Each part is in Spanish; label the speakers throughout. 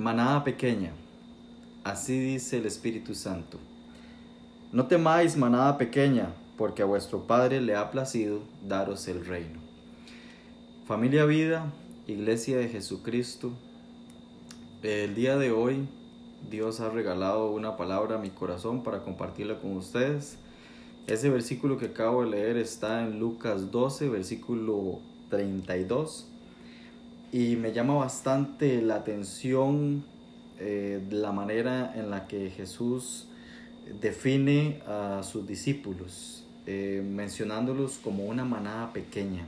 Speaker 1: Manada pequeña, así dice el Espíritu Santo. No temáis, manada pequeña, porque a vuestro Padre le ha placido daros el reino. Familia Vida, Iglesia de Jesucristo, el día de hoy Dios ha regalado una palabra a mi corazón para compartirla con ustedes. Ese versículo que acabo de leer está en Lucas 12, versículo 32. Y me llama bastante la atención la manera en la que Jesús define a sus discípulos, mencionándolos como una manada pequeña.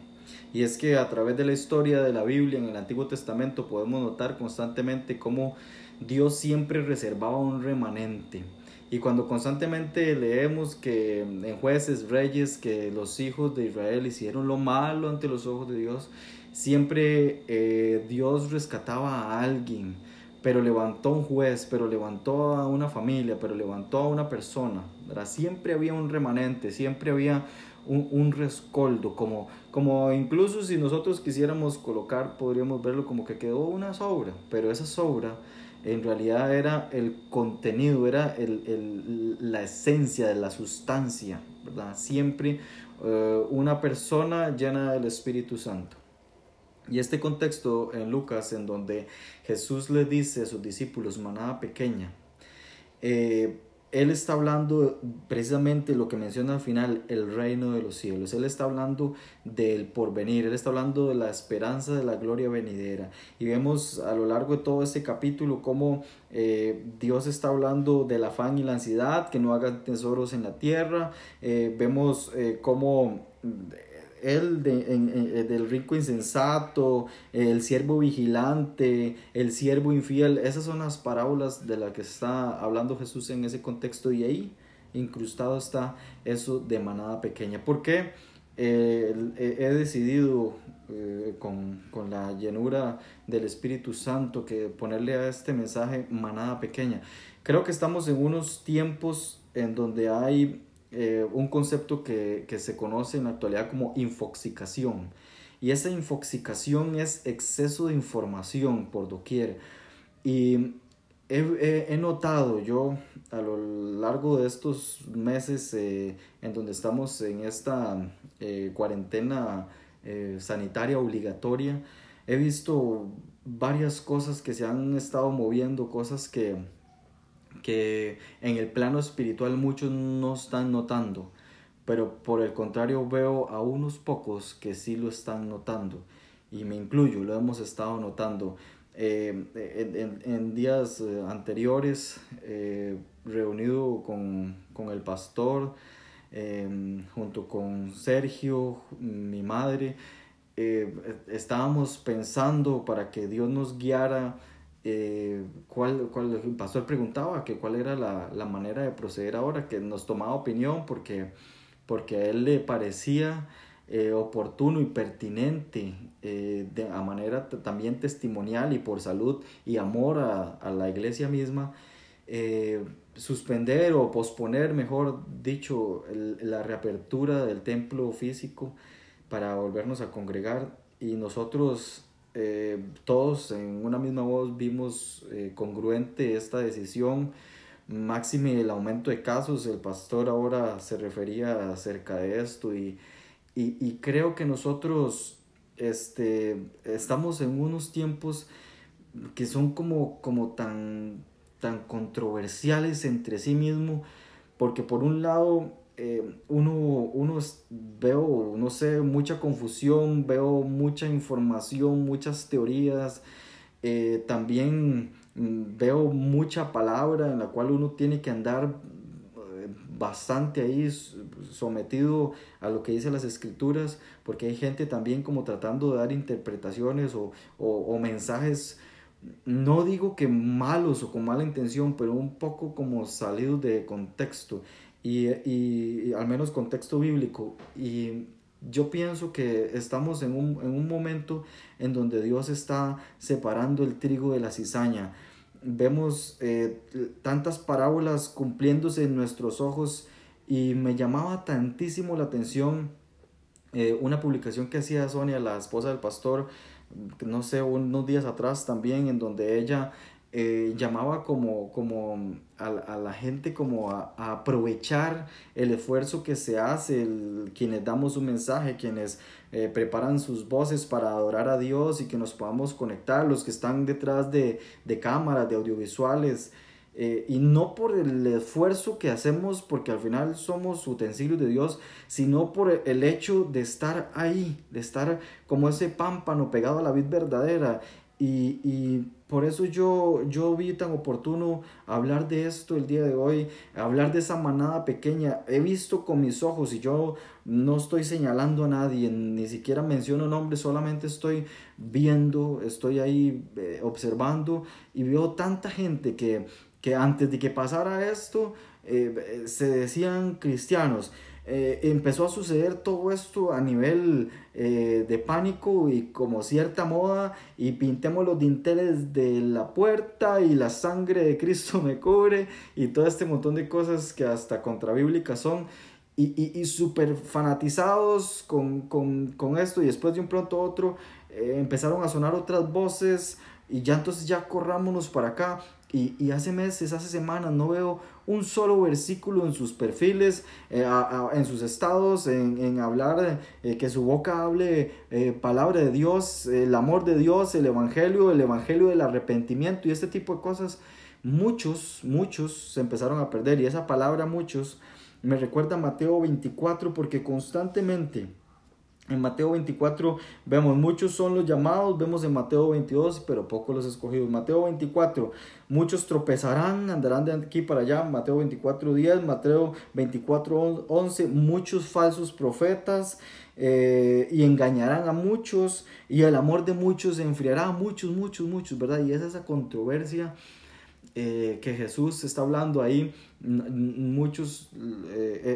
Speaker 1: Y es que a través de la historia de la Biblia en el Antiguo Testamento podemos notar constantemente cómo Dios siempre reservaba un remanente. Y cuando constantemente leemos que en Jueces, Reyes, que los hijos de Israel hicieron lo malo ante los ojos de Dios, siempre Dios rescataba a alguien, pero levantó a un juez, pero levantó a una familia, pero levantó a una persona, ¿verdad? Siempre había un remanente, siempre había un rescoldo, como incluso si nosotros quisiéramos colocar, podríamos verlo como que quedó una sobra, pero esa sobra en realidad era el contenido, era la esencia de la sustancia, ¿verdad? Siempre una persona llena del Espíritu Santo. Y este contexto en Lucas, en donde Jesús le dice a sus discípulos, manada pequeña, Él está hablando precisamente lo que menciona al final, el reino de los cielos. Él está hablando del porvenir, Él está hablando de la esperanza de la gloria venidera. Y vemos a lo largo de todo este capítulo cómo Dios está hablando del afán y la ansiedad, que no hagan tesoros en la tierra. Vemos cómo del rico insensato, el siervo vigilante, el siervo infiel. Esas son las parábolas de las que está hablando Jesús en ese contexto, y ahí incrustado está eso de manada pequeña. ¿Por qué he decidido con la llenura del Espíritu Santo que ponerle a este mensaje manada pequeña? Creo que estamos en unos tiempos en donde hay un concepto que se conoce en la actualidad como infoxicación. Y esa infoxicación es exceso de información por doquier. Y he notado yo a lo largo de estos meses en donde estamos en esta cuarentena sanitaria obligatoria, he visto varias cosas que se han estado moviendo, cosas que en el plano espiritual muchos no están notando, pero por el contrario veo a unos pocos que sí lo están notando, y me incluyo, lo hemos estado notando. En días anteriores, reunido con el pastor, junto con Sergio, mi madre, estábamos pensando para que Dios nos guiara. El pastor preguntaba que cuál era la manera de proceder ahora, que nos tomaba opinión porque a él le parecía oportuno y pertinente, a manera también testimonial y por salud y amor a la iglesia misma, suspender o posponer, mejor dicho, la reapertura del templo físico para volvernos a congregar. Y nosotros todos en una misma voz vimos congruente esta decisión, máxime el aumento de casos. El pastor ahora se refería acerca de esto, y creo que nosotros estamos en unos tiempos que son como tan controversiales entre sí mismo, porque por un lado uno veo, no sé, mucha confusión, veo mucha información, muchas teorías, también veo mucha palabra en la cual uno tiene que andar bastante ahí sometido a lo que dicen las escrituras, porque hay gente también como tratando de dar interpretaciones o mensajes, no digo que malos o con mala intención, pero un poco como salidos de contexto, y al menos contexto bíblico. Y yo pienso que estamos en un momento en donde Dios está separando el trigo de la cizaña. Vemos tantas parábolas cumpliéndose en nuestros ojos, y me llamaba tantísimo la atención una publicación que hacía Sonia, la esposa del pastor, no sé, unos días atrás también, en donde ella llamaba como a la gente como a aprovechar el esfuerzo que se hace, quienes damos un mensaje, quienes preparan sus voces para adorar a Dios y que nos podamos conectar, los que están detrás de cámaras, de audiovisuales, y no por el esfuerzo que hacemos, porque al final somos utensilios de Dios, sino por el hecho de estar ahí, de estar como ese pámpano pegado a la vid verdadera. Y por eso yo vi tan oportuno hablar de esto el día de hoy, hablar de esa manada pequeña. He visto con mis ojos, y yo no estoy señalando a nadie, ni siquiera menciono nombres, solamente estoy viendo, estoy ahí observando, y veo tanta gente que antes de que pasara esto se decían cristianos. Empezó a suceder todo esto a nivel de pánico y como cierta moda, y pintemos los dinteles de la puerta y la sangre de Cristo me cubre, y todo este montón de cosas que hasta contrabíblicas son, y súper fanatizados con esto, y después de un pronto a otro empezaron a sonar otras voces, y ya entonces ya corrámonos para acá. Y hace meses, hace semanas, no veo un solo versículo en sus perfiles, en sus estados, en hablar, que su boca hable palabra de Dios, el amor de Dios, el evangelio del arrepentimiento y este tipo de cosas. Muchos se empezaron a perder, y esa palabra muchos me recuerda a Mateo 24, porque constantemente en Mateo 24 vemos muchos son los llamados, vemos en Mateo 22, pero pocos los escogidos. Mateo 24, muchos tropezarán, andarán de aquí para allá. Mateo 24, 10, Mateo 24, 11, muchos falsos profetas y engañarán a muchos, y el amor de muchos se enfriará. Muchos, ¿verdad? Y es esa controversia que Jesús está hablando ahí. Muchos,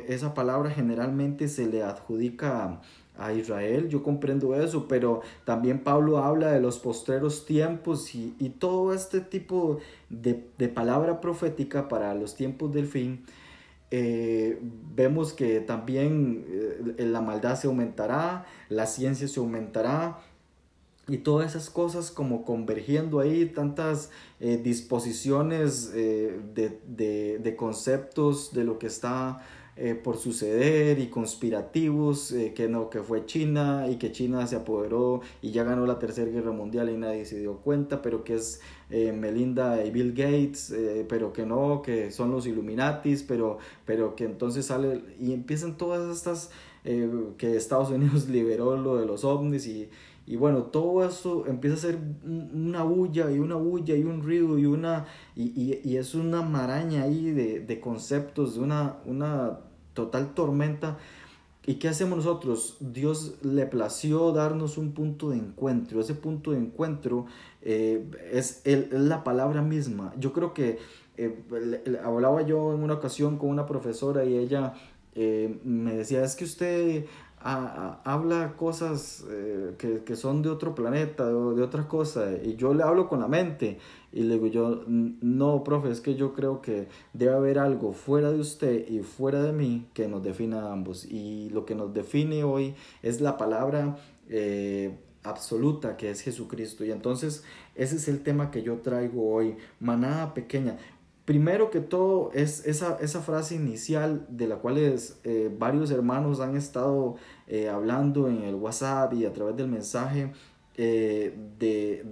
Speaker 1: esa palabra generalmente se le adjudica a Israel, yo comprendo eso, pero también Pablo habla de los postreros tiempos, y todo este tipo de palabra profética para los tiempos del fin. Vemos que también la maldad se aumentará, la ciencia se aumentará, y todas esas cosas como convergiendo ahí, tantas disposiciones de conceptos de lo que está por suceder, y conspirativos, que no, que fue China, y que China se apoderó y ya ganó la tercera guerra mundial y nadie se dio cuenta, pero que es Melinda y Bill Gates, pero que no, que son los Illuminatis, pero que entonces sale y empiezan todas estas, que Estados Unidos liberó lo de los ovnis, y bueno, todo eso empieza a ser una bulla y un ruido y es una maraña ahí de conceptos, de una total tormenta. ¿Y qué hacemos nosotros? Dios le plació darnos un punto de encuentro. Ese punto de encuentro es la palabra misma. Yo creo que hablaba yo en una ocasión con una profesora, y ella me decía, es que usted habla cosas que son de otro planeta, de otra cosa, y yo le hablo con la mente, y le digo yo, no, profe, es que yo creo que debe haber algo fuera de usted y fuera de mí que nos defina a ambos, y lo que nos define hoy es la palabra absoluta, que es Jesucristo. Y entonces ese es el tema que yo traigo hoy, manada pequeña. Primero que todo es esa frase inicial, de la cual varios hermanos han estado hablando en el WhatsApp y a través del mensaje, de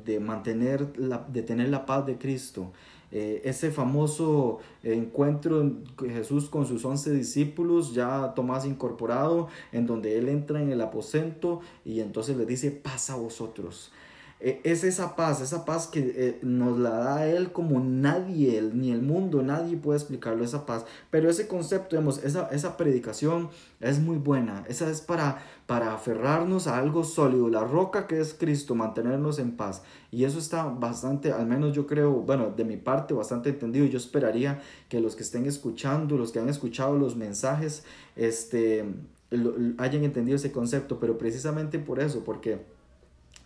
Speaker 1: tener la paz de Cristo. Ese famoso encuentro de Jesús con sus 11 discípulos, ya Tomás incorporado, en donde él entra en el aposento y entonces le dice, paz a vosotros. Es esa paz que nos la da Él como nadie, ni el mundo, nadie puede explicarlo, esa paz. Pero ese concepto, digamos, esa predicación es muy buena. Esa es para aferrarnos a algo sólido, la roca que es Cristo, mantenernos en paz. Y eso está bastante, al menos yo creo, bueno, de mi parte, bastante entendido. Yo esperaría que los que estén escuchando, los que han escuchado los mensajes, hayan entendido ese concepto. Pero precisamente por eso, porque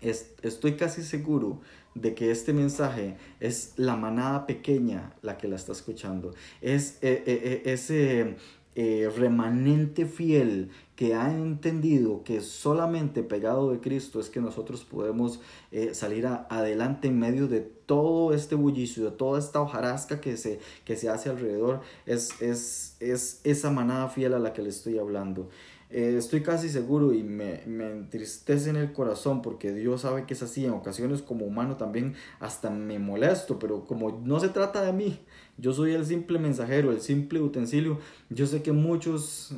Speaker 1: estoy casi seguro de que este mensaje es la manada pequeña la que la está escuchando. Es ese remanente fiel que ha entendido que solamente pegado de Cristo es que nosotros podemos salir adelante en medio de todo este bullicio, de toda esta hojarasca que se hace alrededor, es esa manada fiel a la que le estoy hablando. Estoy casi seguro y me entristece en el corazón porque Dios sabe que es así. En ocasiones como humano también hasta me molesto, pero como no se trata de mí, yo soy el simple mensajero, el simple utensilio. Yo sé que muchos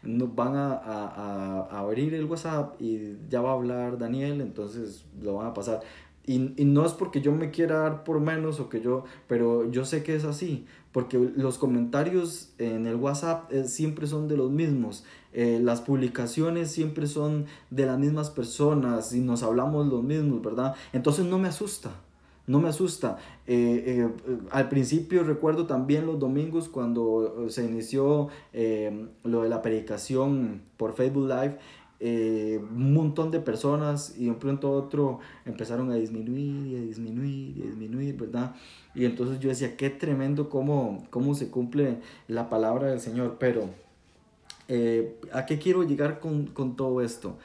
Speaker 1: nos van a abrir el WhatsApp y ya va a hablar Daniel, entonces lo van a pasar. Y no es porque yo me quiera dar por menos pero yo sé que es así, porque los comentarios en el WhatsApp siempre son de los mismos, las publicaciones siempre son de las mismas personas y nos hablamos los mismos, ¿verdad? Entonces no me asusta. No me asusta. Al principio recuerdo también los domingos cuando se inició lo de la predicación por Facebook Live. Un montón de personas y de un pronto a otro empezaron a disminuir y a disminuir y a disminuir, ¿verdad? Y entonces yo decía, qué tremendo cómo se cumple la palabra del Señor. Pero ¿a qué quiero llegar con todo esto?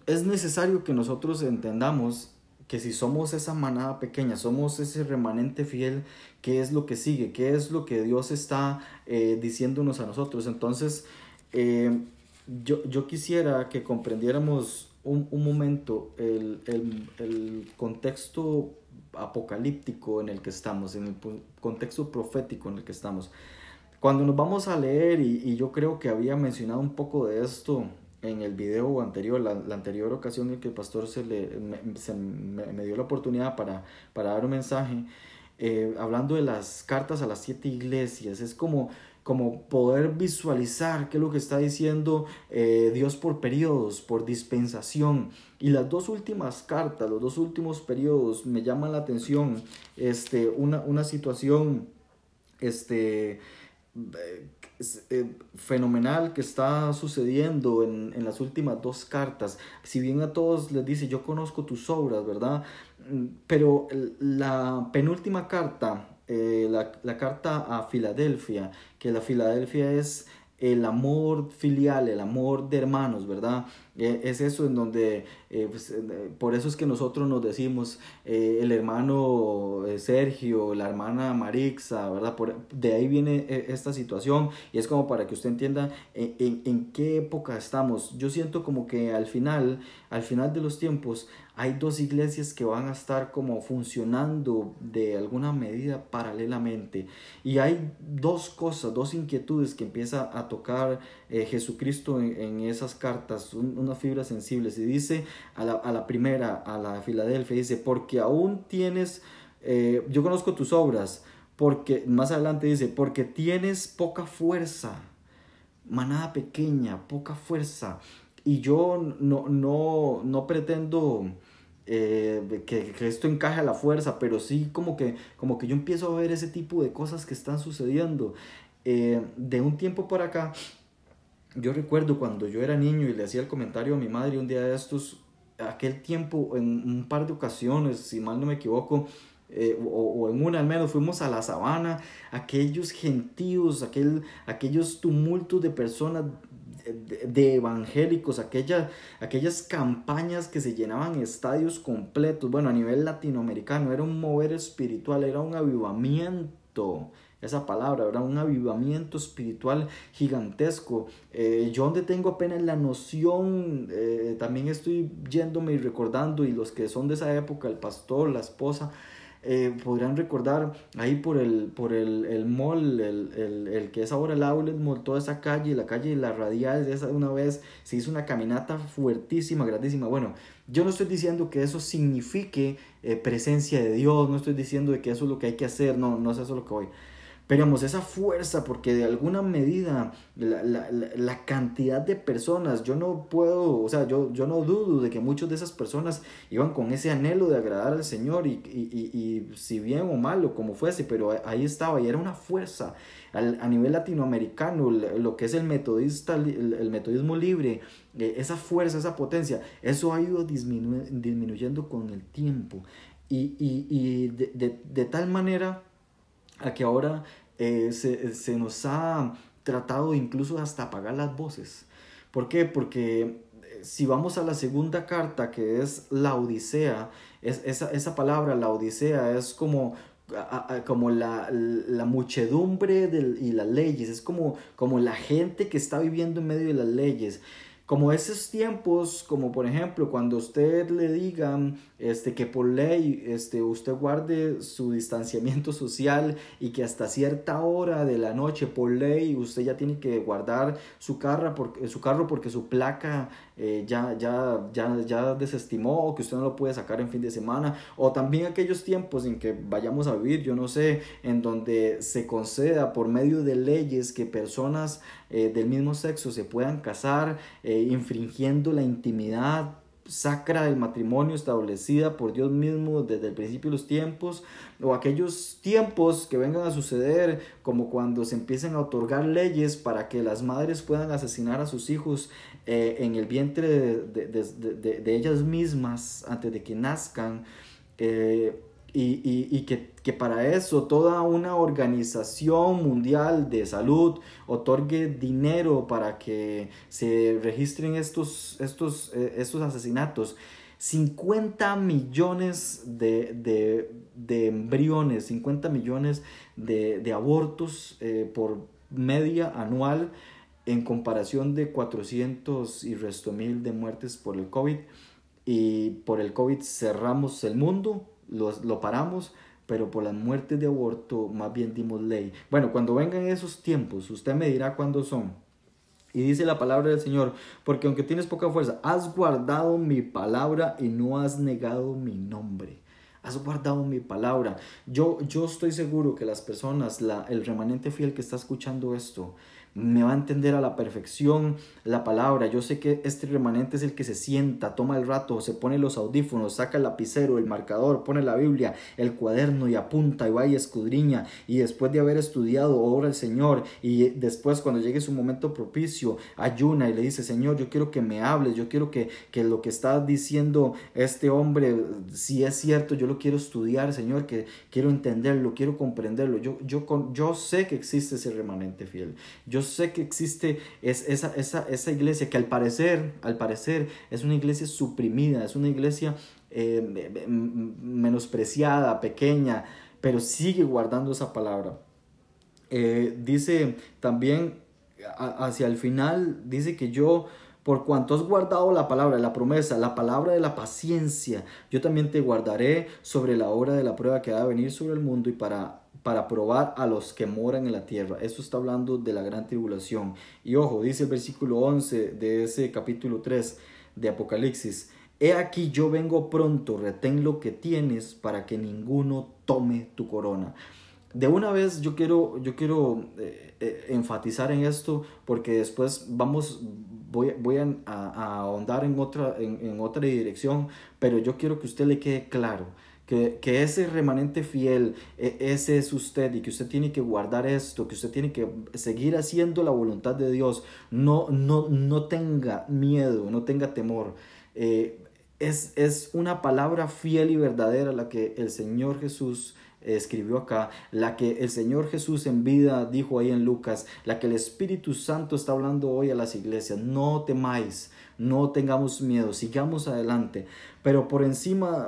Speaker 1: Es necesario que nosotros entendamos que si somos esa manada pequeña, somos ese remanente fiel, ¿qué es lo que sigue? ¿Qué es lo que Dios está diciéndonos a nosotros? Entonces, yo quisiera que comprendiéramos un momento el contexto apocalíptico en el que estamos, en el contexto profético en el que estamos. Cuando nos vamos a leer, y yo creo que había mencionado un poco de esto en el video anterior, la anterior ocasión en que el pastor me dio la oportunidad para dar un mensaje, hablando de las cartas a las 7 iglesias, es como poder visualizar qué es lo que está diciendo Dios por periodos, por dispensación. Y las dos últimas cartas, los dos últimos periodos, me llaman la atención una situación fenomenal que está sucediendo en las últimas dos cartas. Si bien a todos les dice, yo conozco tus obras, ¿verdad? Pero la penúltima carta, la carta a Filadelfia, que la Filadelfia es el amor filial, el amor de hermanos, ¿verdad? Es eso en donde, por eso es que nosotros nos decimos el hermano Sergio, la hermana Marixa, ¿verdad? De ahí viene esta situación y es como para que usted entienda en qué época estamos. Yo siento como que al final de los tiempos, hay dos iglesias que van a estar como funcionando de alguna medida paralelamente. Y hay dos cosas, dos inquietudes que empieza a tocar Jesucristo en esas cartas, unas fibras sensibles. Y dice a la primera, a la Filadelfia, dice, porque aún tienes, yo conozco tus obras, porque más adelante dice, porque tienes poca fuerza, manada pequeña, poca fuerza. Y yo no pretendo que esto encaje a la fuerza, pero sí como que yo empiezo a ver ese tipo de cosas que están sucediendo. De un tiempo por acá, yo recuerdo cuando yo era niño y le hacía el comentario a mi madre un día de estos, aquel tiempo, en un par de ocasiones, si mal no me equivoco, o en una al menos, fuimos a la sabana, aquellos gentíos, aquellos tumultos de personas, de evangélicos, aquellas campañas que se llenaban estadios completos. Bueno, a nivel latinoamericano era un mover espiritual, era un avivamiento. Esa palabra, ¿verdad? Un avivamiento espiritual gigantesco. Yo donde tengo apenas la noción, también estoy yéndome y recordando, y los que son de esa época, el pastor, la esposa, podrán recordar ahí por el mall, el que es ahora el outlet mall, toda esa calle, la calle de la Radial, de esa una vez se hizo una caminata fuertísima, grandísima. Bueno, yo no estoy diciendo que eso signifique presencia de Dios, no estoy diciendo de que eso es lo que hay que hacer, no es eso lo que voy. Pero digamos, esa fuerza, porque de alguna medida la cantidad de personas, yo no puedo, o sea, yo no dudo de que muchas de esas personas iban con ese anhelo de agradar al Señor y si bien o malo, como fuese, pero ahí estaba y era una fuerza. A nivel latinoamericano, lo que es el metodismo libre, esa fuerza, esa potencia, eso ha ido disminuyendo con el tiempo y de tal manera a que ahora se nos ha tratado incluso hasta apagar las voces. ¿Por qué? Porque si vamos a la segunda carta, que es la Odisea, esa palabra, la Odisea, es como la muchedumbre y las leyes, es como la gente que está viviendo en medio de las leyes. Como esos tiempos, como por ejemplo cuando usted le digan que por ley usted guarde su distanciamiento social y que hasta cierta hora de la noche por ley usted ya tiene que guardar su carro porque su placa ya desestimó, o que usted no lo puede sacar en fin de semana, o también aquellos tiempos en que vayamos a vivir, yo no sé, en donde se conceda por medio de leyes que personas del mismo sexo se puedan casar, infringiendo la intimidad sacra del matrimonio establecida por Dios mismo desde el principio de los tiempos, o aquellos tiempos que vengan a suceder como cuando se empiecen a otorgar leyes para que las madres puedan asesinar a sus hijos en el vientre de ellas mismas antes de que nazcan. Y que para eso toda una organización mundial de salud otorgue dinero para que se registren estos asesinatos. 50 millones de embriones, 50 millones de abortos por media anual, en comparación de 400 y resto mil de muertes por el COVID. Y por el COVID cerramos el mundo, lo paramos, pero por las muertes de aborto más bien dimos ley. Bueno, cuando vengan esos tiempos, usted me dirá cuándo son. Y dice la palabra del Señor: porque aunque tienes poca fuerza, has guardado mi palabra y no has negado mi nombre. Has guardado mi palabra. Yo estoy seguro que las personas, el remanente fiel que está escuchando esto, me va a entender a la perfección la palabra. Yo sé que este remanente es el que se sienta, toma el rato, se pone los audífonos, saca el lapicero, el marcador, pone la Biblia, el cuaderno y apunta y va y escudriña, y después de haber estudiado ora al Señor, y después cuando llegue su momento propicio ayuna y le dice: Señor, yo quiero que me hables, yo quiero que lo que está diciendo este hombre, si es cierto, yo lo quiero estudiar, Señor, que quiero entenderlo, quiero comprenderlo. Yo sé que existe ese remanente fiel. Yo sé que existe esa iglesia que al parecer es una iglesia suprimida, es una iglesia menospreciada, pequeña, pero sigue guardando esa palabra. Dice también hacia el final, dice que por cuanto has guardado la palabra, la promesa, la palabra de la paciencia, yo también te guardaré sobre la hora de la prueba que ha de venir sobre el mundo y para probar a los que moran en la tierra. Esto está hablando de la gran tribulación. Y ojo, dice el versículo 11 de ese capítulo 3 de Apocalipsis: he aquí yo vengo pronto, retén lo que tienes para que ninguno tome tu corona. De una vez yo quiero enfatizar en esto, porque después voy a ahondar en otra dirección, pero yo quiero que usted le quede claro que ese remanente fiel, ese es usted, y que usted tiene que guardar esto, que usted tiene que seguir haciendo la voluntad de Dios. No tenga miedo, no tenga temor. Es una palabra fiel y verdadera la que el Señor Jesús escribió acá, la que el Señor Jesús en vida dijo ahí en Lucas, la que el Espíritu Santo está hablando hoy a las iglesias. No temáis, no tengamos miedo, sigamos adelante. Pero por encima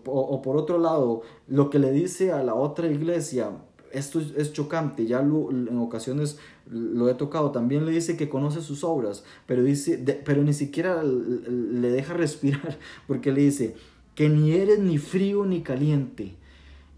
Speaker 1: o por otro lado, lo que le dice a la otra iglesia, esto es chocante, ya en ocasiones lo he tocado. También le dice que conoce sus obras, pero ni siquiera le deja respirar, porque le dice que ni eres ni frío ni caliente.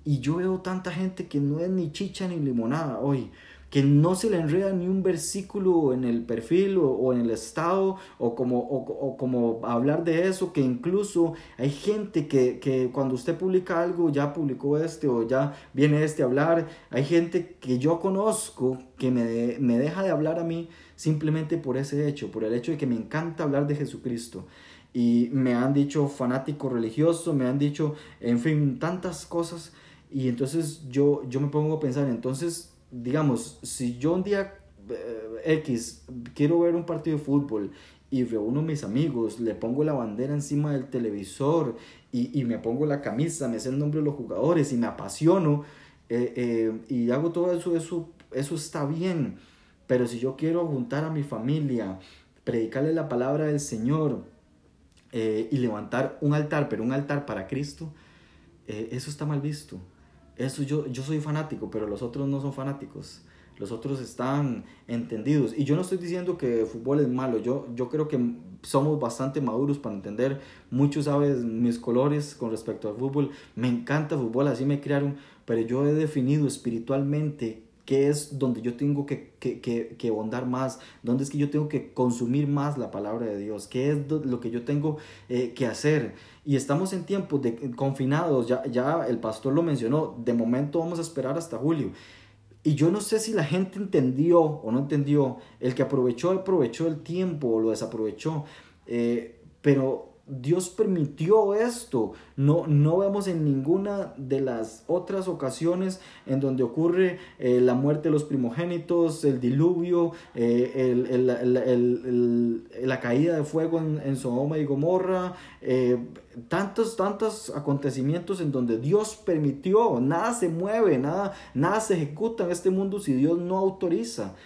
Speaker 1: Y yo veo tanta gente que no es ni chicha ni limonada hoy, que no se le enreda ni un versículo en el perfil o en el estado, o como hablar de eso, que incluso hay gente que cuando usted publica algo, ya publicó o ya viene a hablar. Hay gente que yo conozco que me deja de hablar a mí simplemente por ese hecho, por el hecho de que me encanta hablar de Jesucristo. Y me han dicho fanático religioso, me han dicho, en fin, tantas cosas. Y entonces yo me pongo a pensar, entonces, digamos, si yo un día X quiero ver un partido de fútbol y reúno a mis amigos, le pongo la bandera encima del televisor y me pongo la camisa, me sé el nombre de los jugadores y me apasiono, y hago todo eso está bien. pero si yo quiero juntar a mi familia, predicarle la palabra del Señor y levantar un altar, pero un altar para Cristo, eso está mal visto. Eso yo soy fanático, pero los otros no son fanáticos. Los otros están entendidos. Y yo no estoy diciendo que el fútbol es malo. Yo creo que somos bastante maduros para entender. Muchos saben mis colores con respecto al fútbol. Me encanta el fútbol, así me criaron. Pero yo he definido espiritualmente qué es donde yo tengo que ahondar más, dónde es que yo tengo que consumir más la palabra de Dios, qué es lo que yo tengo que hacer. Y estamos en tiempos de confinados, ya el pastor lo mencionó, de momento vamos a esperar hasta julio. Y yo no sé si la gente entendió o no entendió, el que aprovechó el tiempo o lo desaprovechó, pero Dios permitió esto. No vemos en ninguna de las otras ocasiones en donde ocurre la muerte de los primogénitos, el diluvio, la caída de fuego en Sodoma y Gomorra, tantos acontecimientos en donde Dios permitió. Nada se mueve, nada se ejecuta en este mundo si Dios no autoriza.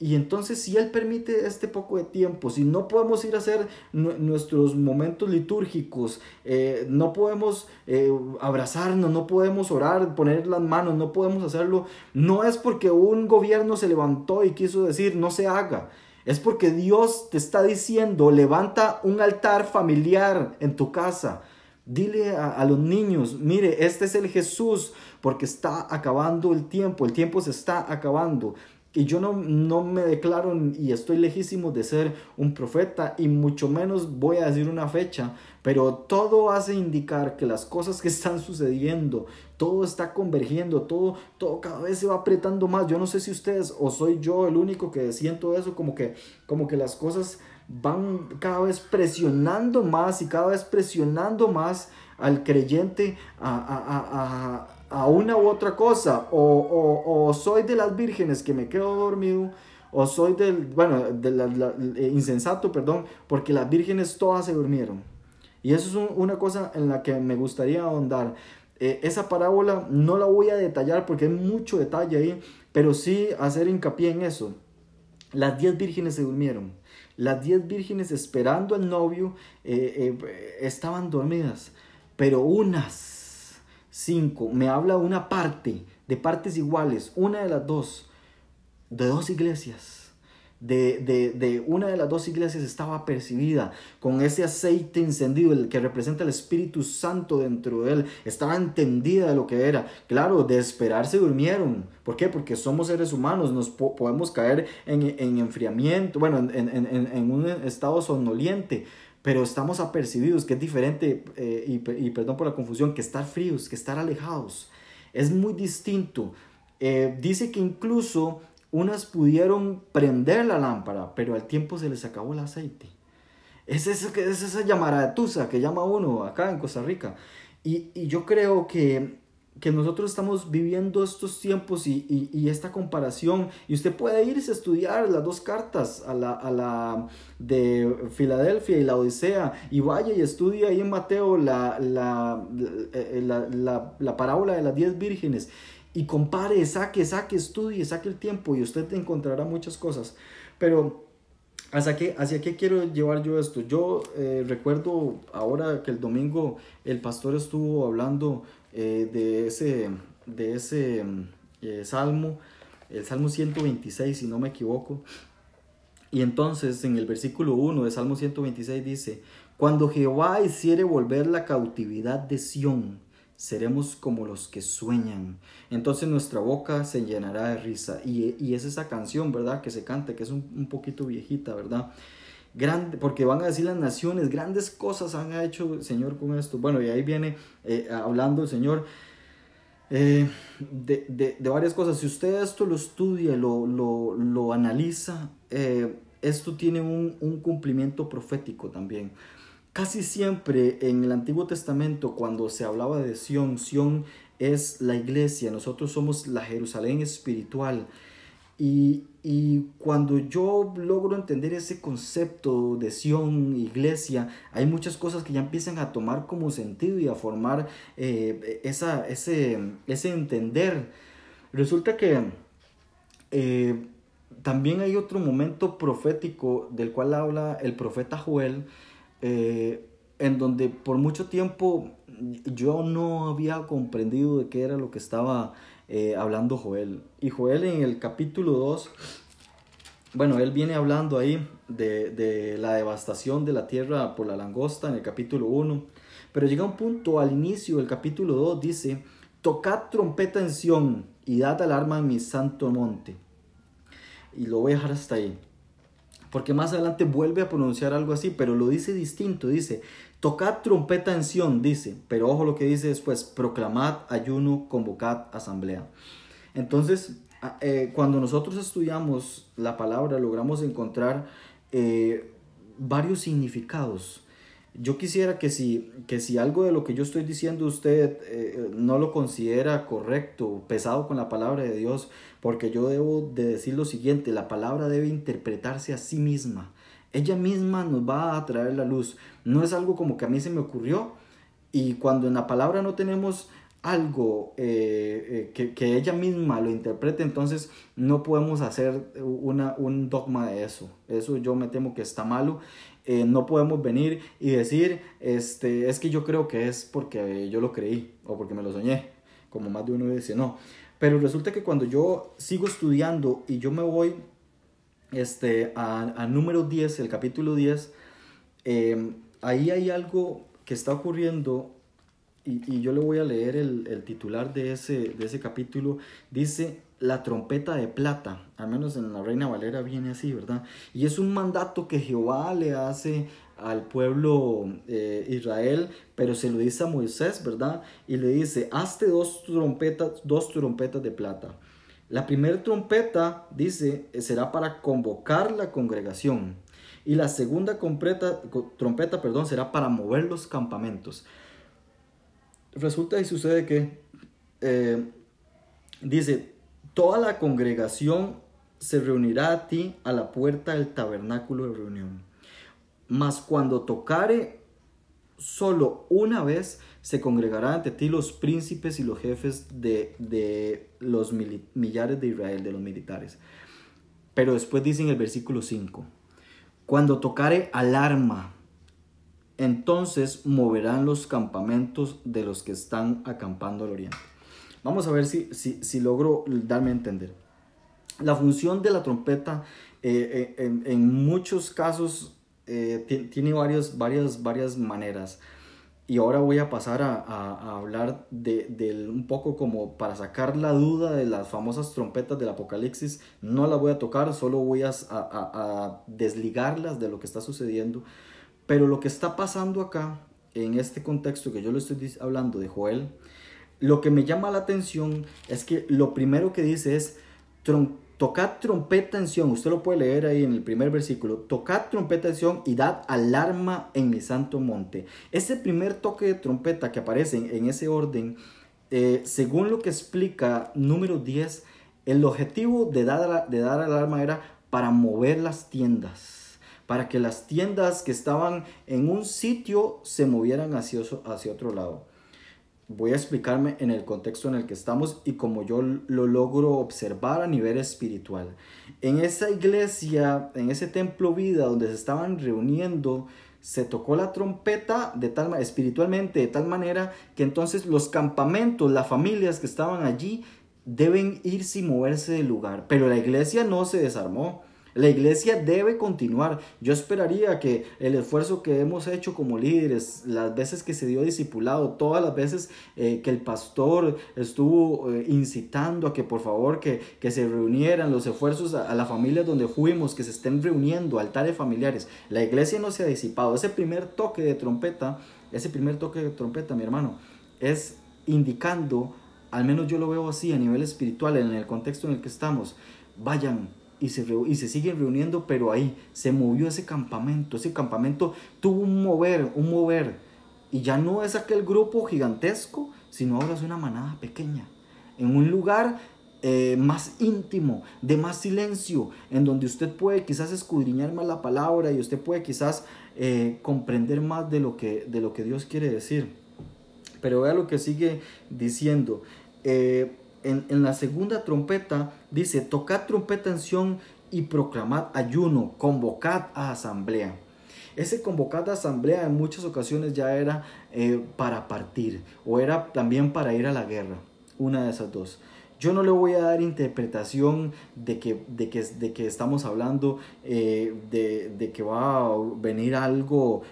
Speaker 1: Y entonces si Él permite este poco de tiempo, si no podemos ir a hacer nuestros momentos litúrgicos, no podemos abrazarnos, no podemos orar, poner las manos, no podemos hacerlo, no es porque un gobierno se levantó y quiso decir no se haga. Es porque Dios te está diciendo, levanta un altar familiar en tu casa. Dile a los niños, mire, este es el Jesús, porque está acabando el tiempo se está acabando. Y yo no me declaro y estoy lejísimo de ser un profeta y mucho menos voy a decir una fecha, pero todo hace indicar que las cosas que están sucediendo, todo está convergiendo, todo cada vez se va apretando más. Yo no sé si ustedes o soy yo el único que siento eso, como que las cosas van cada vez presionando más y cada vez presionando más al creyente a una u otra cosa, o soy de las vírgenes que me quedo dormido, o soy insensato, perdón, porque las vírgenes todas se durmieron. Y eso es una cosa en la que me gustaría ahondar. Esa parábola no la voy a detallar porque hay mucho detalle ahí, pero sí hacer hincapié en eso. Las 10 vírgenes se durmieron. Las 10 vírgenes esperando al novio estaban dormidas, pero unas 5, me habla una parte, de partes iguales, una de las dos, de dos iglesias. De una de las dos iglesias estaba percibida con ese aceite encendido, el que representa el Espíritu Santo dentro de él. Estaba entendida de lo que era. Claro, de esperar se durmieron. ¿Por qué? Porque somos seres humanos, nos podemos caer en enfriamiento, bueno, en un estado somnoliente. Pero estamos apercibidos, que es diferente, y perdón por la confusión, que estar fríos, que estar alejados. Es muy distinto. Dice que incluso unas pudieron prender la lámpara, pero al tiempo se les acabó el aceite. Es esa llamaratusa que llama uno acá en Costa Rica. Y yo creo que nosotros estamos viviendo estos tiempos y esta comparación. Y usted puede irse a estudiar las dos cartas, a la de Filadelfia y la Odisea, y vaya y estudie ahí en Mateo la parábola de las 10 vírgenes. Y compare, saque, estudie, saque el tiempo y usted encontrará muchas cosas. Pero ¿hacia qué quiero llevar yo esto? Yo recuerdo ahora que el domingo el pastor estuvo hablando de ese salmo, el Salmo 126, si no me equivoco. Y entonces en el versículo 1 de Salmo 126 dice: cuando Jehová hiciere volver la cautividad de Sión, seremos como los que sueñan. Entonces nuestra boca se llenará de risa. Y es esa canción, ¿verdad?, que se canta, que es un poquito viejita, ¿verdad? Grande, porque van a decir las naciones, grandes cosas han hecho el Señor con esto. Bueno, y ahí viene hablando el Señor de varias cosas. Si usted esto lo estudia, lo analiza, esto tiene un cumplimiento profético también. Casi siempre en el Antiguo Testamento, cuando se hablaba de Sión, Sión es la iglesia, nosotros somos la Jerusalén espiritual. Y cuando yo logro entender ese concepto de Sión, iglesia, hay muchas cosas que ya empiezan a tomar como sentido y a formar ese entender. Resulta que también hay otro momento profético del cual habla el profeta Joel, en donde por mucho tiempo yo no había comprendido de qué era lo que estaba hablando Joel. Y Joel en el capítulo 2, bueno, él viene hablando ahí de la devastación de la tierra por la langosta en el capítulo 1, pero llega un punto al inicio del capítulo 2, dice, tocad trompeta en Sión y dad alarma en mi santo monte. Y lo voy a dejar hasta ahí, porque más adelante vuelve a pronunciar algo así, pero lo dice distinto, dice, tocad trompeta en Sión, dice, pero ojo lo que dice después, proclamad ayuno, convocad asamblea. Entonces, cuando nosotros estudiamos la palabra, logramos encontrar varios significados. Yo quisiera que si algo de lo que yo estoy diciendo usted no lo considera correcto, pesado con la palabra de Dios, porque yo debo de decir lo siguiente, la palabra debe interpretarse a sí misma. Ella misma nos va a traer la luz. No es algo como que a mí se me ocurrió, y cuando en la palabra no tenemos algo que ella misma lo interprete, entonces no podemos hacer un dogma de eso. Eso yo me temo que está malo. No podemos venir y decir, es que yo creo que es porque yo lo creí o porque me lo soñé, como más de uno dice, no. Pero resulta que cuando yo sigo estudiando y yo me voy a número 10, el capítulo 10, ahí hay algo que está ocurriendo y yo le voy a leer el titular de ese capítulo. Dice, la trompeta de plata, al menos en la Reina Valera viene así, ¿verdad? Y es un mandato que Jehová le hace al pueblo Israel, pero se lo dice a Moisés, ¿verdad? Y le dice, hazte dos trompetas de plata. La primera trompeta, dice, será para convocar la congregación. Y la segunda trompeta, será para mover los campamentos. Resulta y sucede que, dice, toda la congregación se reunirá a ti a la puerta del tabernáculo de reunión. Mas cuando tocare solo una vez, se congregarán ante ti los príncipes y los jefes de los millares de Israel, de los militares. Pero después dice en el versículo 5, cuando tocare alarma, entonces moverán los campamentos de los que están acampando al oriente. Vamos a ver si logro darme a entender. La función de la trompeta en muchos casos tiene varias maneras. Y ahora voy a pasar a hablar de un poco como para sacar la duda de las famosas trompetas del Apocalipsis. No las voy a tocar, solo voy a desligarlas de lo que está sucediendo. Pero lo que está pasando acá, en este contexto que yo le estoy hablando de Joel, lo que me llama la atención es que lo primero que dice es, tocad trompeta en Sión. Usted lo puede leer ahí en el primer versículo. Tocad trompeta en Sión y dad alarma en mi santo monte. Ese primer toque de trompeta que aparece en ese orden, según lo que explica número 10, el objetivo de dar alarma era para mover las tiendas, para que las tiendas que estaban en un sitio se movieran hacia otro lado. Voy a explicarme en el contexto en el que estamos y como yo lo logro observar a nivel espiritual. En esa iglesia, en ese templo vida donde se estaban reuniendo, se tocó la trompeta espiritualmente de tal manera que entonces los campamentos, las familias que estaban allí deben irse y moverse del lugar. Pero la iglesia no se desarmó. La iglesia debe continuar. Yo esperaría que el esfuerzo que hemos hecho como líderes, las veces que se dio discipulado, todas las veces que el pastor estuvo incitando a que por favor que se reunieran, los esfuerzos a las familias donde fuimos, que se estén reuniendo, altares familiares. La iglesia no se ha disipado. Ese primer toque de trompeta, mi hermano, es indicando, al menos yo lo veo así a nivel espiritual, en el contexto en el que estamos, vayan y se siguen reuniendo, pero ahí se movió ese campamento tuvo un mover, y ya no es aquel grupo gigantesco, sino ahora es una manada pequeña, en un lugar más íntimo, de más silencio, en donde usted puede quizás escudriñar más la palabra y usted puede quizás comprender más de lo que Dios quiere decir. Pero vea lo que sigue diciendo. En la segunda trompeta dice, tocad trompeta en Sión y proclamad ayuno, convocad a asamblea. Ese convocad a asamblea en muchas ocasiones ya era para partir o era también para ir a la guerra, una de esas dos. Yo no le voy a dar interpretación de que estamos hablando de que va a venir algo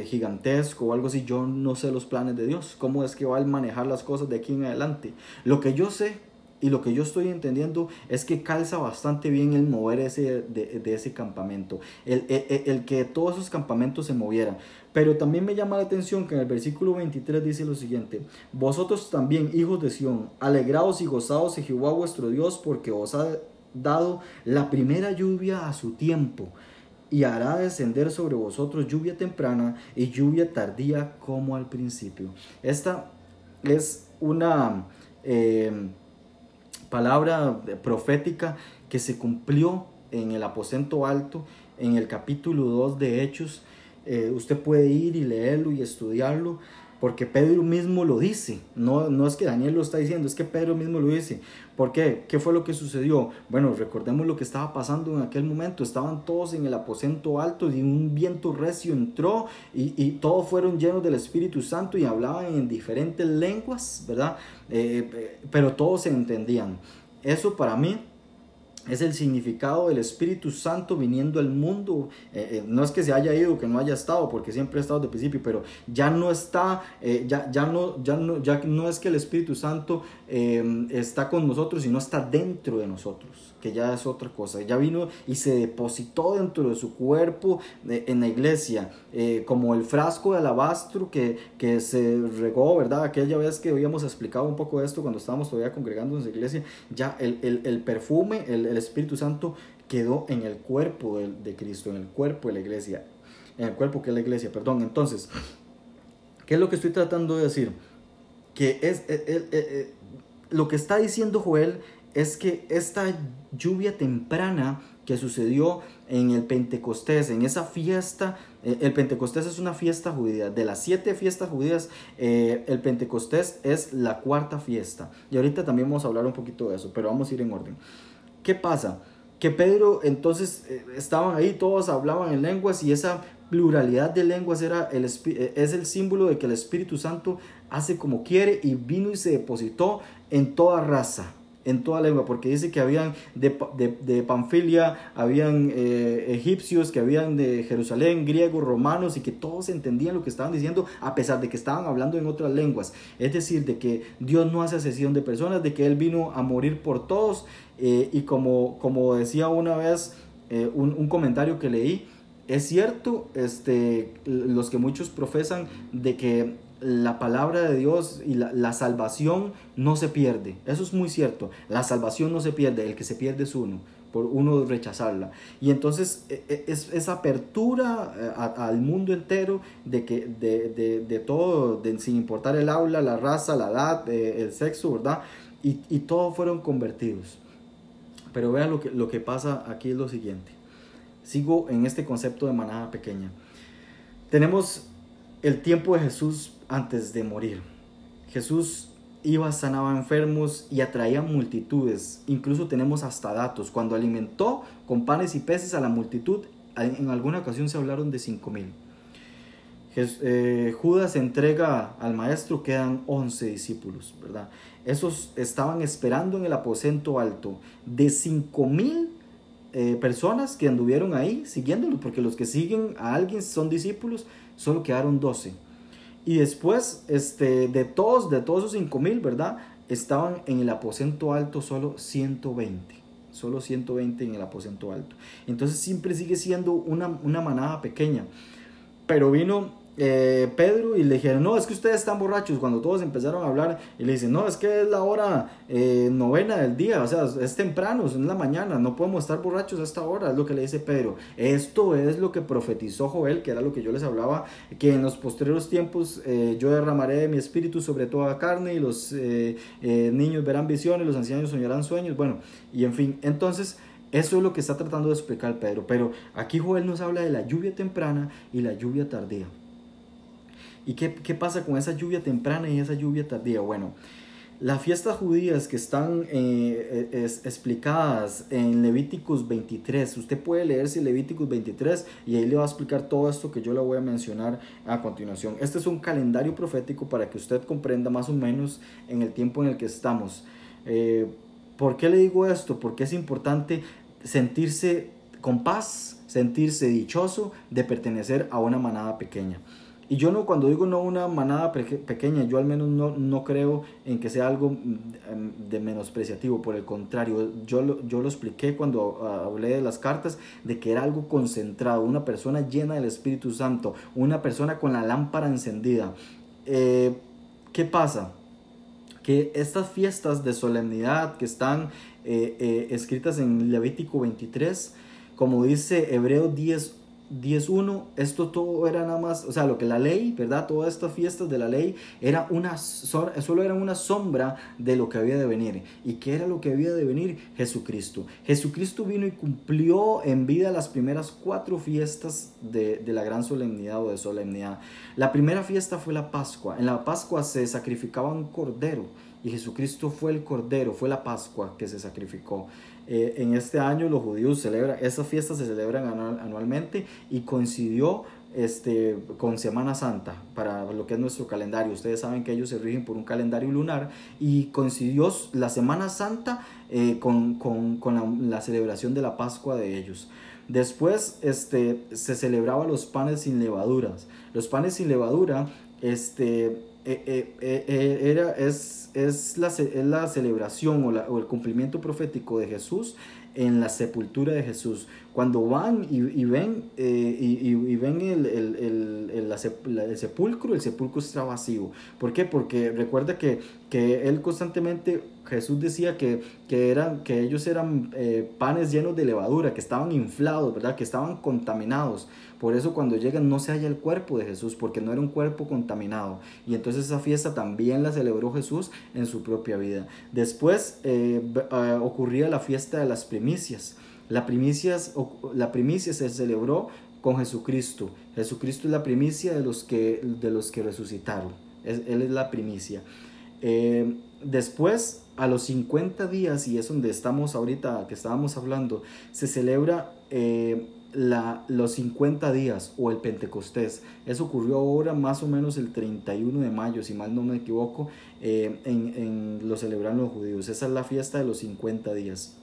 Speaker 1: gigantesco o algo así. Yo no sé los planes de Dios, cómo es que va a manejar las cosas de aquí en adelante. Lo que yo sé y lo que yo estoy entendiendo es que calza bastante bien el mover de ese campamento, el que todos esos campamentos se movieran. Pero también me llama la atención que en el versículo 23 dice lo siguiente: vosotros también, hijos de Sión, alegraos y gozaos en Jehová vuestro Dios, porque os ha dado la primera lluvia a su tiempo, y hará descender sobre vosotros lluvia temprana y lluvia tardía como al principio. Esta es una palabra profética que se cumplió en el aposento alto, en el capítulo 2 de Hechos. Usted puede ir y leerlo y estudiarlo, porque Pedro mismo lo dice. No es que Daniel lo está diciendo, es que Pedro mismo lo dice. ¿Por qué? ¿Qué fue lo que sucedió? Bueno, recordemos lo que estaba pasando en aquel momento. Estaban todos en el aposento alto y un viento recio entró y todos fueron llenos del Espíritu Santo y hablaban en diferentes lenguas, ¿verdad? Pero todos se entendían. Eso para mí es el significado del Espíritu Santo viniendo al mundo. No es que se haya ido, que no haya estado, porque siempre ha estado desde el principio, pero ya no está, ya no es que el Espíritu Santo está con nosotros, sino está dentro de nosotros, que ya es otra cosa. Ya vino y se depositó dentro de su cuerpo en la iglesia, como el frasco de alabastro que se regó, ¿verdad? Aquella vez que habíamos explicado un poco de esto cuando estábamos todavía congregándonos en la iglesia, ya el perfume, el Espíritu Santo quedó en el cuerpo de Cristo, en el cuerpo de la iglesia, en el cuerpo que es la iglesia, perdón. Entonces, ¿qué es lo que estoy tratando de decir? Que lo que está diciendo Joel es que esta lluvia temprana que sucedió en el Pentecostés, en esa fiesta, el Pentecostés es una fiesta judía. De las 7 fiestas judías, el Pentecostés es la 4ª fiesta. Y ahorita también vamos a hablar un poquito de eso, pero vamos a ir en orden. ¿Qué pasa? Que Pedro, entonces, estaban ahí, todos hablaban en lenguas, y esa pluralidad de lenguas es el símbolo de que el Espíritu Santo hace como quiere, y vino y se depositó en toda raza, en toda lengua, porque dice que habían de Panfilia, habían egipcios, que habían de Jerusalén, griegos, romanos, y que todos entendían lo que estaban diciendo a pesar de que estaban hablando en otras lenguas. Es decir, de que Dios no hace acepción de personas, de que Él vino a morir por todos, y como decía una vez un comentario que leí, es cierto, los que muchos profesan de que la palabra de Dios y la salvación no se pierde. Eso es muy cierto. La salvación no se pierde. El que se pierde es uno, por uno rechazarla. Y entonces es esa apertura al mundo entero de todo, sin importar el habla, la raza, la edad, el sexo, ¿verdad? Y todos fueron convertidos. Pero vean lo que pasa aquí es lo siguiente. Sigo en este concepto de manada pequeña. Tenemos el tiempo de Jesús antes de morir. Jesús iba, sanaba enfermos y atraía multitudes. Incluso tenemos hasta datos. Cuando alimentó con panes y peces a la multitud, en alguna ocasión se hablaron de 5,000. Judas entrega al maestro, quedan 11 discípulos, ¿verdad? Esos estaban esperando en el aposento alto. De 5,000 personas que anduvieron ahí siguiéndolo, porque los que siguen a alguien son discípulos, solo quedaron 12. Y después de todos esos 5,000, ¿verdad? Estaban en el aposento alto solo 120. Solo 120 en el aposento alto. Entonces siempre sigue siendo una manada pequeña. Pero vino Pedro y le dijeron: no, es que ustedes están borrachos. Cuando todos empezaron a hablar, y le dicen: no, es que es la hora 9 del día, o sea, es temprano, es en la mañana, no podemos estar borrachos a esta hora. Es lo que le dice Pedro. Esto es lo que profetizó Joel, que era lo que yo les hablaba, que en los posteriores tiempos yo derramaré de mi espíritu sobre toda carne, y los niños verán visiones, los ancianos soñarán sueños. Bueno, y en fin, entonces eso es lo que está tratando de explicar Pedro. Pero aquí Joel nos habla de la lluvia temprana y la lluvia tardía. ¿Y qué pasa con esa lluvia temprana y esa lluvia tardía? Bueno, Las fiestas judías que están explicadas en Levíticos 23, usted puede leerse Levíticos 23 y ahí le va a explicar todo esto que yo le voy a mencionar a continuación. Este es un calendario profético para que usted comprenda más o menos en el tiempo en el que estamos. ¿Por qué le digo esto? Porque es importante sentirse con paz, sentirse dichoso de pertenecer a una manada pequeña. Y yo no, cuando digo no una manada pequeña, yo al menos no creo en que sea algo de menospreciativo. Por el contrario, yo lo expliqué cuando hablé de las cartas, de que era algo concentrado, una persona llena del Espíritu Santo, una persona con la lámpara encendida. ¿Qué pasa? Que estas fiestas de solemnidad que están escritas en Levítico 23, como dice Hebreos 10:1, esto todo era nada más, o sea, lo que la ley, ¿verdad? Todas estas fiestas de la ley solo eran una sombra de lo que había de venir. ¿Y qué era lo que había de venir? Jesucristo. Jesucristo vino y cumplió en vida las primeras 4 fiestas de la gran solemnidad o de solemnidad. La primera fiesta fue la Pascua. En la Pascua se sacrificaba un cordero y Jesucristo fue el cordero, fue la Pascua que se sacrificó. En este año los judíos celebran, esas fiestas se celebran anualmente y coincidió con Semana Santa para lo que es nuestro calendario. Ustedes saben que ellos se rigen por un calendario lunar y coincidió la Semana Santa con la celebración de la Pascua de ellos. Después se celebraba los panes sin levaduras. Los panes sin levadura es la celebración o el cumplimiento profético de Jesús en la sepultura de Jesús. Cuando van y ven el sepulcro está vacío. ¿Por qué? Porque recuerda que él constantemente, Jesús decía que ellos eran panes llenos de levadura, que estaban inflados, ¿verdad? Que estaban contaminados. Por eso cuando llegan no se halla el cuerpo de Jesús, porque no era un cuerpo contaminado. Y entonces esa fiesta también la celebró Jesús en su propia vida. Después ocurría la fiesta de las primicias. La primicia se celebró con Jesucristo. Jesucristo es la primicia de los que resucitaron. Él es la primicia. Después, a los 50 días, y es donde estamos ahorita, que estábamos hablando, se celebra los 50 días o el Pentecostés. Eso ocurrió ahora más o menos el 31 de mayo, si mal no me equivoco, lo celebran los judíos. Esa es la fiesta de los 50 días.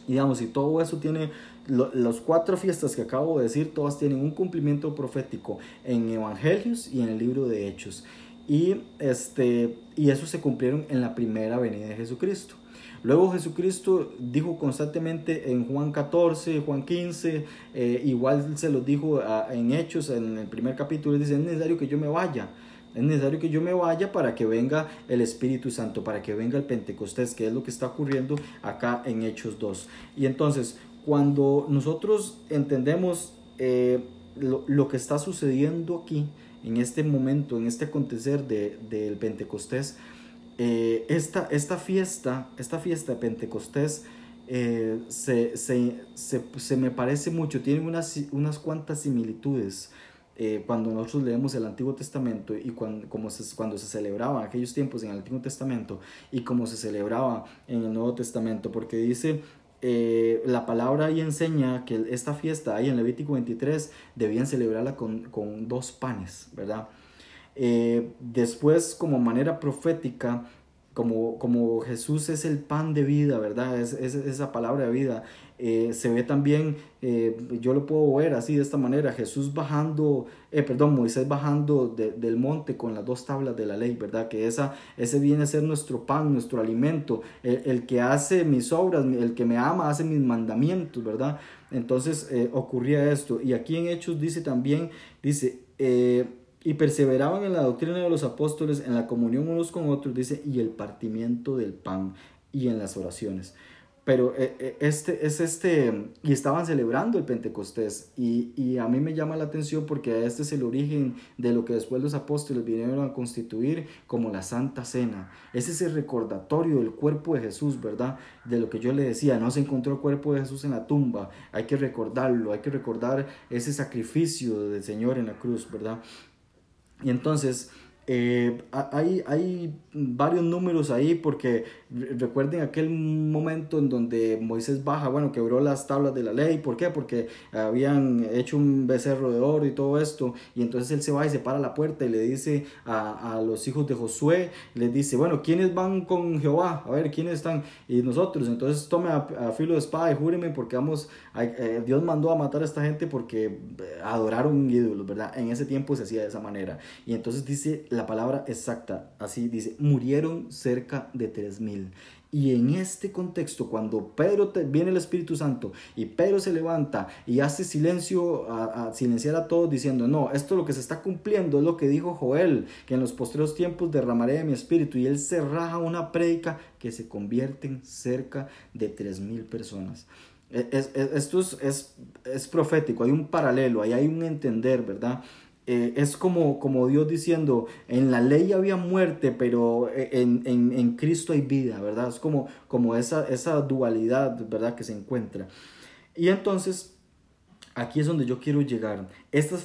Speaker 1: Y digamos, si todo eso tiene, las 4 fiestas que acabo de decir, todas tienen un cumplimiento profético en Evangelios y en el libro de Hechos. Y eso se cumplieron en la primera venida de Jesucristo. Luego Jesucristo dijo constantemente en Juan 14, Juan 15, igual se los dijo en Hechos, en el primer capítulo, dice: es necesario que yo me vaya. Es necesario que yo me vaya para que venga el Espíritu Santo, para que venga el Pentecostés, que es lo que está ocurriendo acá en Hechos 2. Y entonces, cuando nosotros entendemos lo que está sucediendo aquí, en este momento, en este acontecer del Pentecostés, esta fiesta de Pentecostés se me parece mucho, tiene unas cuantas similitudes. Cuando nosotros leemos el Antiguo Testamento y cuando se celebraba en aquellos tiempos en el Antiguo Testamento y como se celebraba en el Nuevo Testamento, porque dice la palabra ahí enseña que esta fiesta ahí en Levítico 23 debían celebrarla con 2 panes, ¿verdad? Después, como manera profética, como Jesús es el pan de vida, ¿verdad? Es esa palabra de vida. Se ve también, yo lo puedo ver así de esta manera: Moisés bajando del monte con las 2 tablas de la ley, ¿verdad? Que ese viene a ser nuestro pan, nuestro alimento. El que hace mis obras, el que me ama, hace mis mandamientos, ¿verdad? Entonces ocurría esto. Y aquí en Hechos dice también, y perseveraban en la doctrina de los apóstoles, en la comunión unos con otros, dice, y el partimiento del pan y en las oraciones. Pero y estaban celebrando el Pentecostés, y a mí me llama la atención porque este es el origen de lo que después los apóstoles vinieron a constituir como la Santa Cena. Ese es el recordatorio del cuerpo de Jesús, ¿verdad? De lo que yo le decía, no se encontró el cuerpo de Jesús en la tumba, hay que recordarlo, hay que recordar ese sacrificio del Señor en la cruz, ¿verdad? Y entonces Hay varios números ahí porque recuerden aquel momento en donde Moisés baja, bueno, quebró las tablas de la ley. ¿Por qué? Porque habían hecho un becerro de oro y todo esto, y entonces él se va y se para a la puerta y le dice a los hijos de Josué, les dice, bueno, ¿quiénes van con Jehová? A ver, ¿quiénes están? Y nosotros. Entonces tome a filo de espada y júreme, porque Dios mandó a matar a esta gente porque adoraron ídolos, ¿verdad? En ese tiempo se hacía de esa manera. Y entonces dice la palabra exacta, así dice, murieron cerca de 3000. Y en este contexto, cuando viene el Espíritu Santo y Pedro se levanta y hace silencio, a silenciar a todos diciendo, no, esto lo que se está cumpliendo es lo que dijo Joel, que en los postreros tiempos derramaré de mi espíritu. Y él se raja una prédica que se convierte en cerca de 3000 personas. Esto es profético, hay un paralelo, ahí hay un entender, ¿verdad? Es como Dios diciendo, en la ley había muerte, pero en Cristo hay vida, ¿verdad? Es como esa dualidad, ¿verdad? Que se encuentra. Y entonces, aquí es donde yo quiero llegar. Estas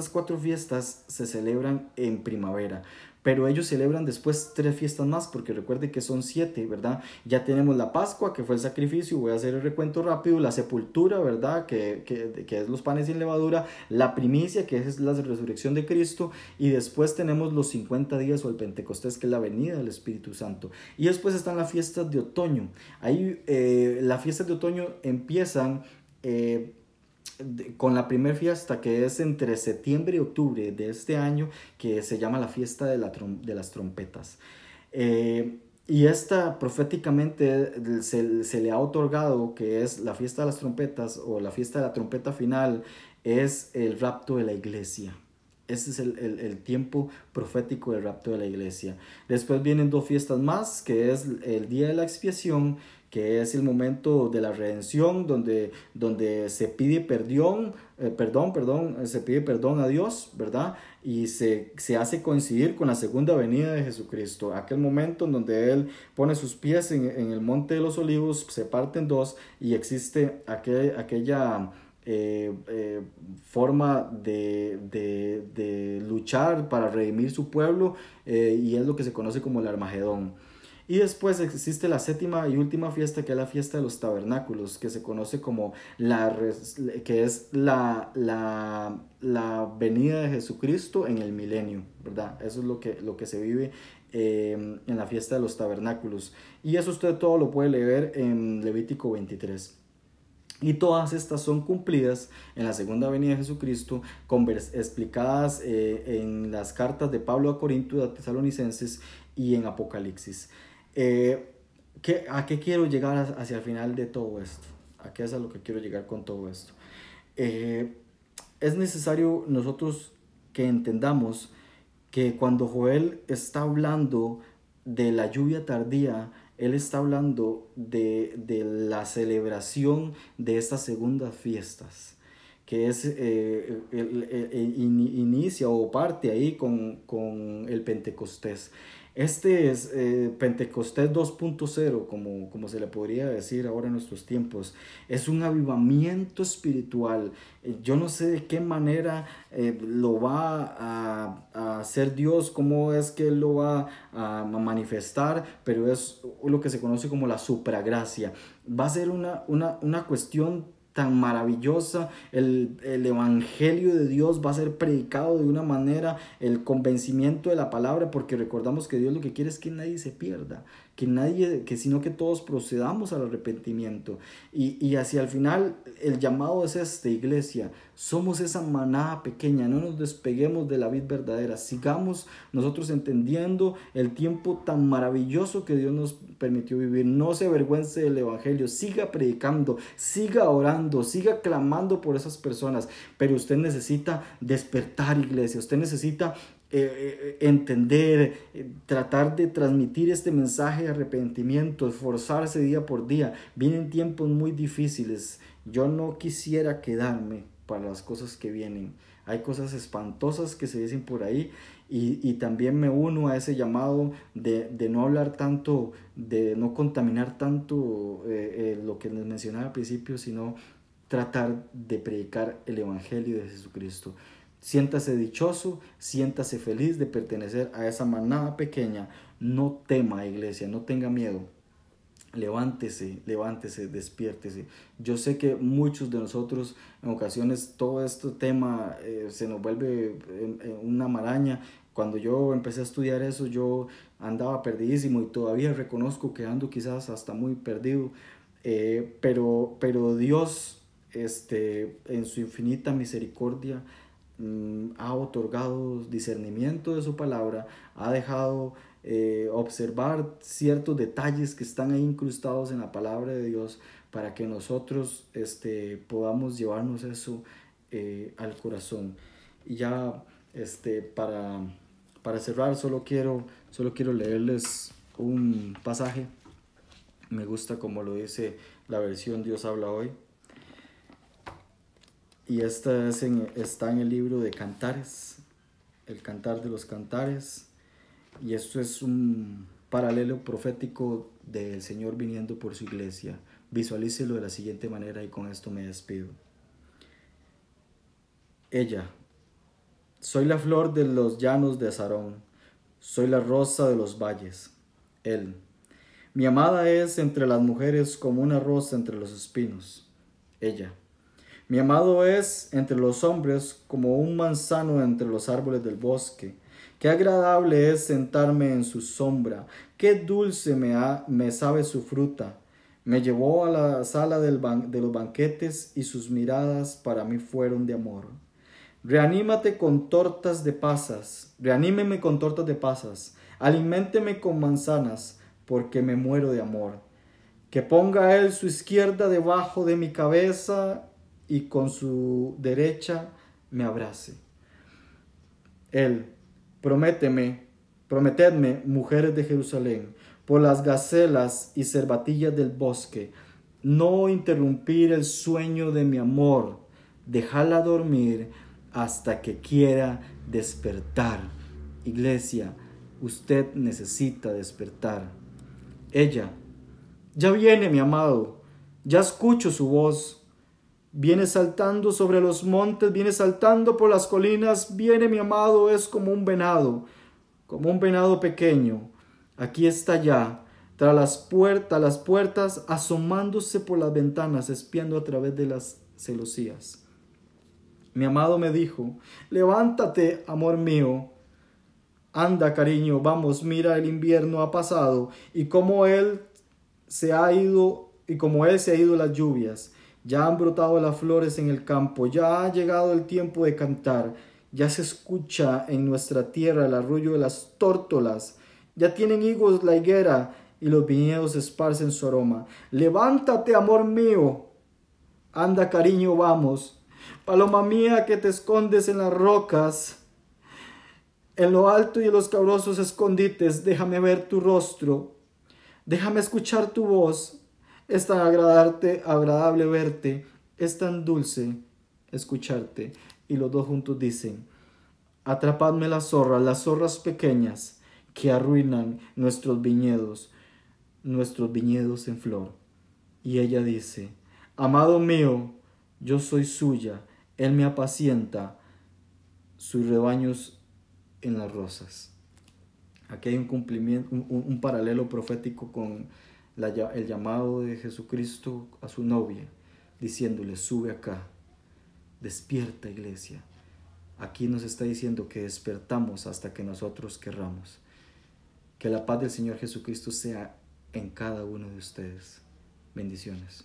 Speaker 1: 4 fiestas se celebran en primavera, pero ellos celebran después 3 fiestas más, porque recuerde que son 7, ¿verdad? Ya tenemos la Pascua, que fue el sacrificio, voy a hacer el recuento rápido, la sepultura, ¿verdad? Que es los panes sin levadura, la primicia, que es la resurrección de Cristo, y después tenemos los 50 días o el Pentecostés, que es la venida del Espíritu Santo. Y después están las fiestas de otoño. Ahí las fiestas de otoño empiezan... con la primera fiesta, que es entre septiembre y octubre de este año, que se llama la fiesta de las trompetas. Y esta proféticamente se le ha otorgado, que es la fiesta de las trompetas o la fiesta de la trompeta final, es el rapto de la iglesia. Ese es el tiempo profético del rapto de la iglesia. Después vienen 2 fiestas más, que es el día de la expiación, que es el momento de la redención, donde se pide se pide perdón a Dios, ¿verdad? Y se hace coincidir con la segunda venida de Jesucristo, aquel momento en donde Él pone sus pies en el monte de los olivos, se parten dos y existe aquella forma de luchar para redimir su pueblo, y es lo que se conoce como el Armagedón. Y después existe la 7ª y última fiesta, que es la fiesta de los tabernáculos, que se conoce como que es la venida de Jesucristo en el milenio, ¿verdad? Eso es lo que se vive en la fiesta de los tabernáculos. Y eso usted todo lo puede leer en Levítico 23. Y todas estas son cumplidas en la segunda venida de Jesucristo, explicadas en las cartas de Pablo a Corinto, a Tesalonicenses y en Apocalipsis. Eh, ¿A qué quiero llegar hacia el final de todo esto? ¿A qué es a lo que quiero llegar con todo esto? Eh, es necesario nosotros que entendamos que cuando Joel está hablando de la lluvia tardía, él está hablando de la celebración de estas segundas fiestas, que es inicia o parte ahí con el Pentecostés. Este es Pentecostés 2.0, como se le podría decir ahora en nuestros tiempos. Es un avivamiento espiritual. Yo no sé de qué manera lo va a hacer Dios, cómo es que Él lo va a manifestar, pero es lo que se conoce como la supragracia. Va a ser una cuestión tan maravillosa. El evangelio de Dios va a ser predicado de una manera, el convencimiento de la palabra, porque recordamos que Dios lo que quiere es que nadie se pierda, sino que todos procedamos al arrepentimiento. Y hacia el final el llamado es iglesia, somos esa manada pequeña, no nos despeguemos de la vid verdadera, sigamos nosotros entendiendo el tiempo tan maravilloso que Dios nos permitió vivir. No se avergüence del evangelio, siga predicando, siga orando, siga clamando por esas personas, pero usted necesita despertar, iglesia, usted necesita entender, tratar de transmitir este mensaje de arrepentimiento, esforzarse día por día. Vienen tiempos muy difíciles. Yo no quisiera quedarme para las cosas que vienen. Hay cosas espantosas que se dicen por ahí, y también me uno a ese llamado de no hablar tanto, de no contaminar tanto lo que les mencionaba al principio, sino tratar de predicar el Evangelio de Jesucristo. Siéntase dichoso, siéntase feliz de pertenecer a esa manada pequeña. No tema, iglesia, no tenga miedo. Levántese, levántese, despiértese. Yo sé que muchos de nosotros en ocasiones todo este tema se nos vuelve una maraña. Cuando yo empecé a estudiar eso yo andaba perdidísimo y todavía reconozco que ando quizás hasta muy perdido. Pero Dios en su infinita misericordia ha otorgado discernimiento de su palabra, ha dejado observar ciertos detalles que están ahí incrustados en la palabra de Dios para que nosotros podamos llevarnos eso al corazón. Y ya para cerrar solo quiero leerles un pasaje. Me gusta como lo dice la versión Dios habla hoy. Y esta está en el libro de Cantares, el Cantar de los Cantares. Y esto es un paralelo profético del Señor viniendo por su iglesia. Visualícelo de la siguiente manera y con esto me despido. Ella: soy la flor de los llanos de Sarón, soy la rosa de los valles. Él: mi amada es entre las mujeres como una rosa entre los espinos. Ella: mi amado es entre los hombres como un manzano entre los árboles del bosque. Qué agradable es sentarme en su sombra, qué dulce me sabe su fruta. Me llevó a la sala de los banquetes y sus miradas para mí fueron de amor. Reanímate con tortas de pasas, reanímeme con tortas de pasas, aliménteme con manzanas, porque me muero de amor. Que ponga él su izquierda debajo de mi cabeza y con su derecha me abrace. Él: prometedme, mujeres de Jerusalén, por las gacelas y cervatillas del bosque, no interrumpir el sueño de mi amor, dejarla dormir hasta que quiera despertar. Iglesia, usted necesita despertar. Ella: ya viene mi amado, ya escucho su voz. Viene saltando sobre los montes, viene saltando por las colinas, viene mi amado, es como un venado pequeño. Aquí está ya, tras las puertas, asomándose por las ventanas, espiando a través de las celosías. Mi amado me dijo: levántate, amor mío. Anda, cariño, vamos, mira, el invierno ha pasado y como él se ha ido las lluvias. Ya han brotado las flores en el campo, ya ha llegado el tiempo de cantar, ya se escucha en nuestra tierra el arrullo de las tórtolas, ya tienen higos la higuera y los viñedos esparcen su aroma. Levántate, amor mío, anda, cariño, vamos. Paloma mía que te escondes en las rocas, en lo alto y en los cabrosos escondites, déjame ver tu rostro, déjame escuchar tu voz. Es tan agradable verte, es tan dulce escucharte. Y los dos juntos dicen: atrapadme las zorras pequeñas que arruinan nuestros viñedos en flor. Y ella dice: amado mío, yo soy suya, él me apacienta sus rebaños en las rosas. Aquí hay un cumplimiento, un paralelo profético con el llamado de Jesucristo a su novia, diciéndole: sube acá, despierta, iglesia. Aquí nos está diciendo que despertamos hasta que nosotros querramos. Que la paz del Señor Jesucristo sea en cada uno de ustedes. Bendiciones.